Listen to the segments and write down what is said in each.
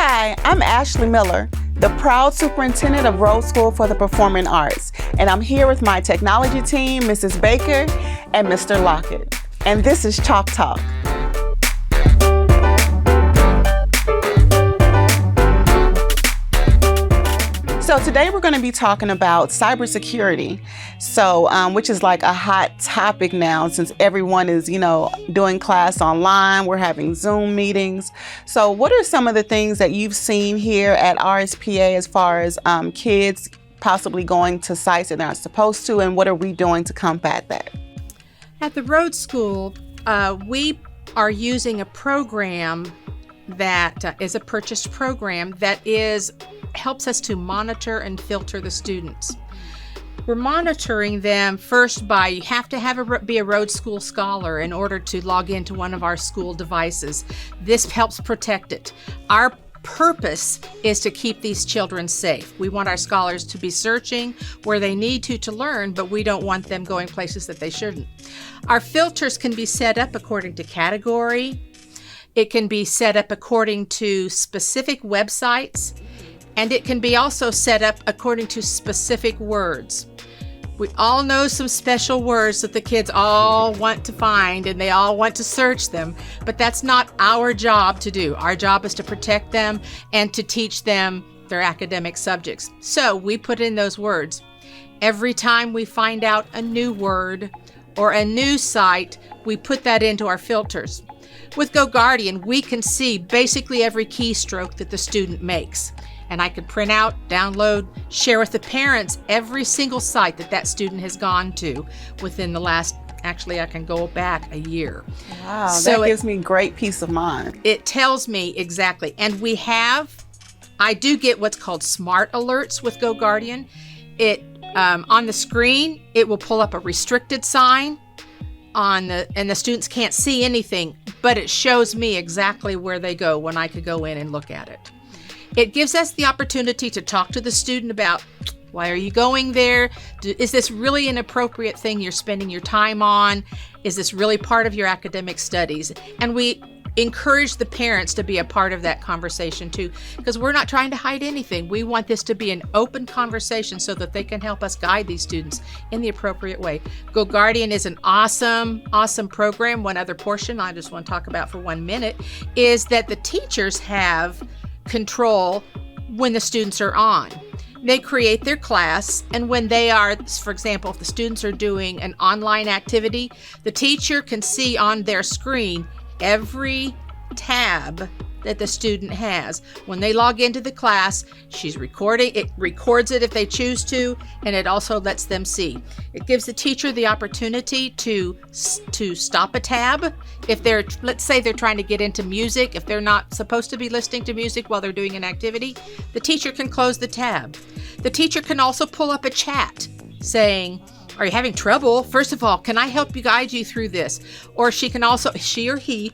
Hi, I'm Ashley Miller, the proud superintendent of Rhodes School for the Performing Arts, and I'm here with my technology team, Mrs. Baker and Mr. Lockett, and this is Chalk Talk. So today we're going to be talking about cybersecurity, which is like a hot topic now since everyone is, doing class online. We're having Zoom meetings. So what are some of the things that you've seen here at RSPA as far as kids possibly going to sites that they're not supposed to, and what are we doing to combat that? At the Rhodes School, we are using a program that is a purchased program that helps us to monitor and filter the students. We're monitoring them first by you have to be a Rhodes School scholar in order to log into one of our school devices. This helps protect it. Our purpose is to keep these children safe. We want our scholars to be searching where they need to learn, but we don't want them going places that they shouldn't. Our filters can be set up according to category. It can be set up according to specific websites, and it can be also set up according to specific words. We all know some special words that the kids all want to find and they all want to search them, but that's not our job to do. Our job is to protect them and to teach them their academic subjects. So we put in those words. Every time we find out a new word or a new site, we put that into our filters. With GoGuardian, we can see basically every keystroke that the student makes. And I can print out, download, share with the parents every single site that student has gone to within the last, actually I can go back a year. Wow, so that gives me great peace of mind. It tells me exactly. And I do get what's called smart alerts with GoGuardian. On the screen, it will pull up a restricted sign and the students can't see anything, but it shows me exactly where they go when I could go in and look at it. It gives us the opportunity to talk to the student about, why are you going there? Is this really an appropriate thing you're spending your time on? Is this really part of your academic studies? And we encourage the parents to be a part of that conversation too, because we're not trying to hide anything. We want this to be an open conversation so that they can help us guide these students in the appropriate way. GoGuardian is an awesome program. One other portion I just want to talk about for 1 minute is that the teachers have control when the students are on. They create their class, and when they are, for example, if the students are doing an online activity, the teacher can see on their screen every tab that the student has. When they log into the class, she's recording, it records it if they choose to, and it also lets them see. It gives the teacher the opportunity to stop a tab. If let's say they're trying to get into music, if they're not supposed to be listening to music while they're doing an activity, the teacher can close the tab. The teacher can also pull up a chat saying, are you having trouble? First of all, can I help you guide you through this? Or she or he,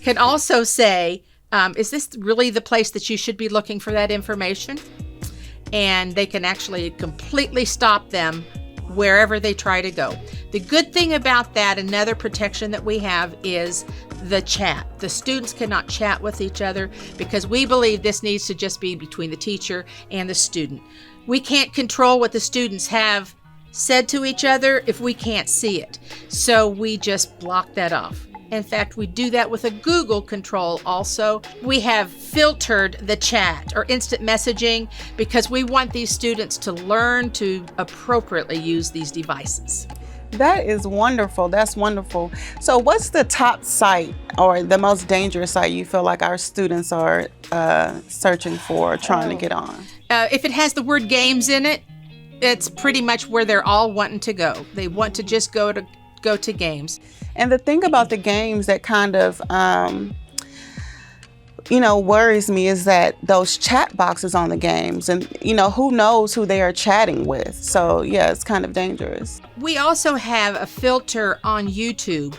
can also say, is this really the place that you should be looking for that information? And they can actually completely stop them wherever they try to go. The good thing about that, another protection that we have, is the chat. The students cannot chat with each other because we believe this needs to just be between the teacher and the student. We can't control what the students have said to each other if we can't see it. So we just block that off. In fact, we do that with a Google control also. We have filtered the chat or instant messaging because we want these students to learn to appropriately use these devices. That is wonderful. That's wonderful. So what's the top site or the most dangerous site you feel like our students are searching for or trying to get on? If it has the word games in it, it's pretty much where they're all wanting to go. They want to just go to games. And the thing about the games that kind of, worries me is that those chat boxes on the games and, who knows who they are chatting with. So, yeah, it's kind of dangerous. We also have a filter on YouTube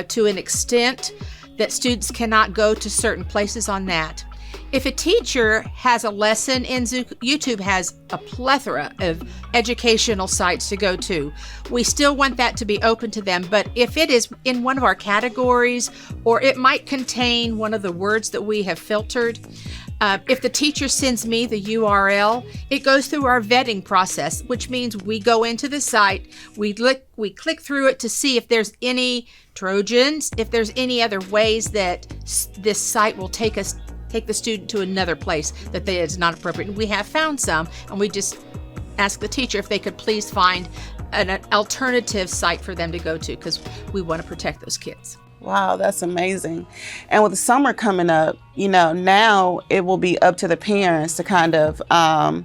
to an extent that students cannot go to certain places on that. If a teacher has a lesson in YouTube has a plethora of educational sites to go to. We still want that to be open to them, but if it is in one of our categories or it might contain one of the words that we have filtered, If the teacher sends me the URL, it goes through our vetting process, which means we go into the site, we click through it to see if there's any Trojans, if there's any other ways that this site will take the student to another place that is not appropriate. And we have found some, and we just ask the teacher if they could please find an alternative site for them to go to, because we want to protect those kids. Wow, that's amazing. And with the summer coming up, now it will be up to the parents to kind of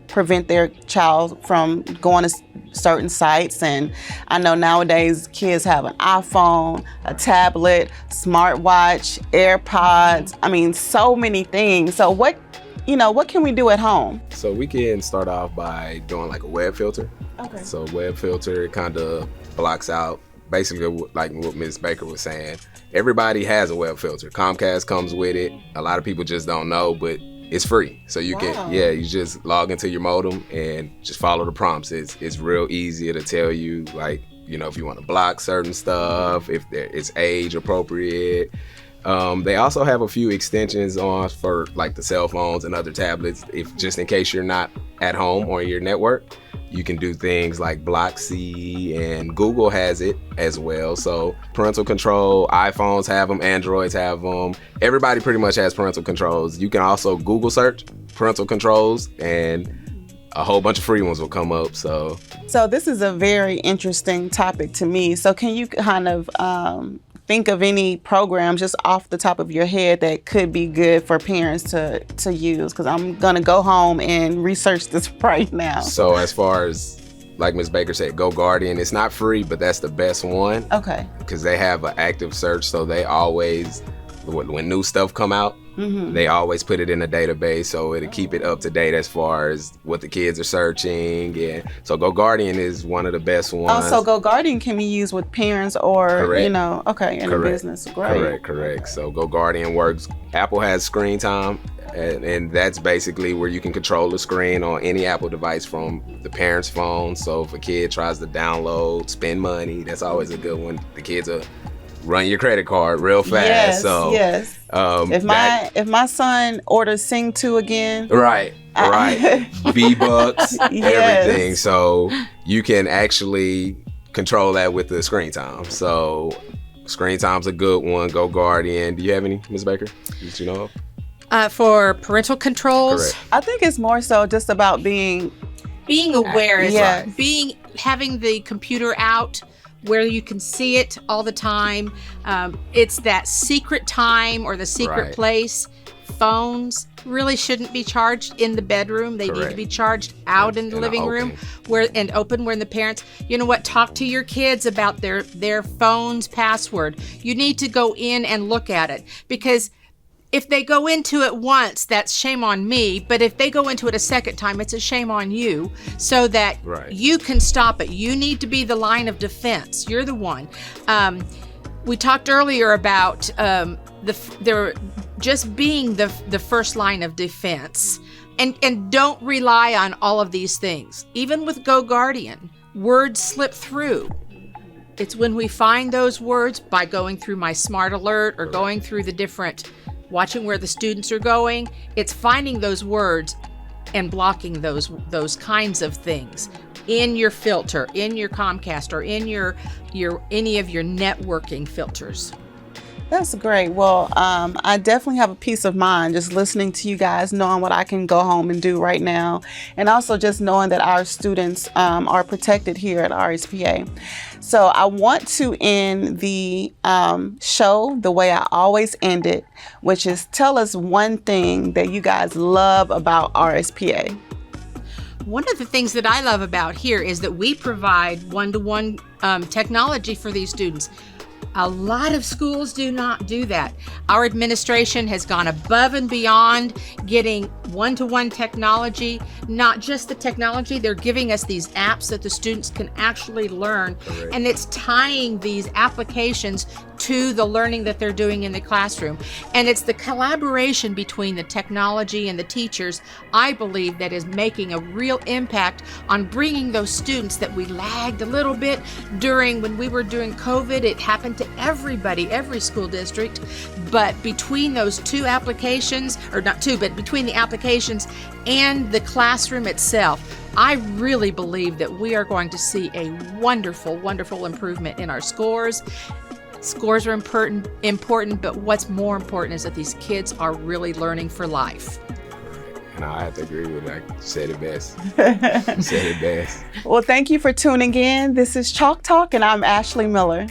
prevent their child from going to certain sites. And I know nowadays kids have an iPhone, a tablet, smartwatch, AirPods. I mean, so many things. So what can we do at home? So we can start off by doing like a web filter. Okay. So web filter kind of blocks out, basically like what Ms. Baker was saying. Everybody has a web filter. Comcast comes with it. A lot of people just don't know, but it's free. So you can, you just log into your modem and just follow the prompts. It's real easy to tell you, like, if you want to block certain stuff, if it's age appropriate. They also have a few extensions on for like the cell phones and other tablets, just in case you're not at home or your network. You can do things like Block C, and Google has it as well. So parental control, iPhones have them, Androids have them. Everybody pretty much has parental controls. You can also Google search parental controls, and a whole bunch of free ones will come up. So this is a very interesting topic to me. So can you kind of think of any programs just off the top of your head that could be good for parents to use? Because I'm going to go home and research this right now. So as far as, like Ms. Baker said, Go Guardian, it's not free, but that's the best one. Okay. Because they have an active search, so they always, when new stuff come out, they always put it in a database, so it'll keep it up to date as far as what the kids are searching. And so Go Guardian is one of the best ones. Oh, so Go Guardian can be used with parents or, Correct. in a business. Great. Correct. So Go Guardian works. Apple has screen time, and that's basically where you can control the screen on any Apple device from the parent's phone. So if a kid tries to download, spend money, that's always a good one. The kids will run your credit card real fast. Yes. If my son orders Sing 2 again. Right. V-Bucks, everything. So you can actually control that with the screen time. So screen time's a good one. Go Guardian. Do you have any, Ms. Baker, that you know of? For parental controls? Correct. I think it's more so just about being aware. Yes. Having the computer out where you can see it all the time. It's that secret time or the secret place. Phones really shouldn't be charged in the bedroom. They need to be charged out in the living room where the parents, talk to your kids about their phone's password. You need to go in and look at it, because if they go into it once, that's shame on me. But if they go into it a second time, it's a shame on you, so that you can stop it. You need to be the line of defense. You're the one. We talked earlier about just being the first line of defense. And don't rely on all of these things. Even with Go Guardian, words slip through. It's when we find those words by going through my Smart Alert or going through the different, watching where the students are going, it's finding those words and blocking those kinds of things in your filter, in your Comcast, or in your any of your networking filters. That's great. Well, I definitely have a peace of mind just listening to you guys, knowing what I can go home and do right now, and also just knowing that our students are protected here at RSPA. So I want to end the show the way I always end it, which is tell us one thing that you guys love about RSPA. One of the things that I love about here is that we provide one-to-one technology for these students. A lot of schools do not do that. Our administration has gone above and beyond getting one-to-one technology, not just the technology, they're giving us these apps that the students can actually learn. Correct. And it's tying these applications to the learning that they're doing in the classroom. And it's the collaboration between the technology and the teachers, I believe, that is making a real impact on bringing those students that we lagged a little bit during when we were doing COVID. It happened to everybody, every school district. But between those two applications, or not two, but between the applications and the classroom itself, I really believe that we are going to see a wonderful, wonderful improvement in our scores. Scores are important, but what's more important is that these kids are really learning for life. And I have to agree with that. Said it best. Said it best. Well, thank you for tuning in. This is Chalk Talk, and I'm Ashley Miller.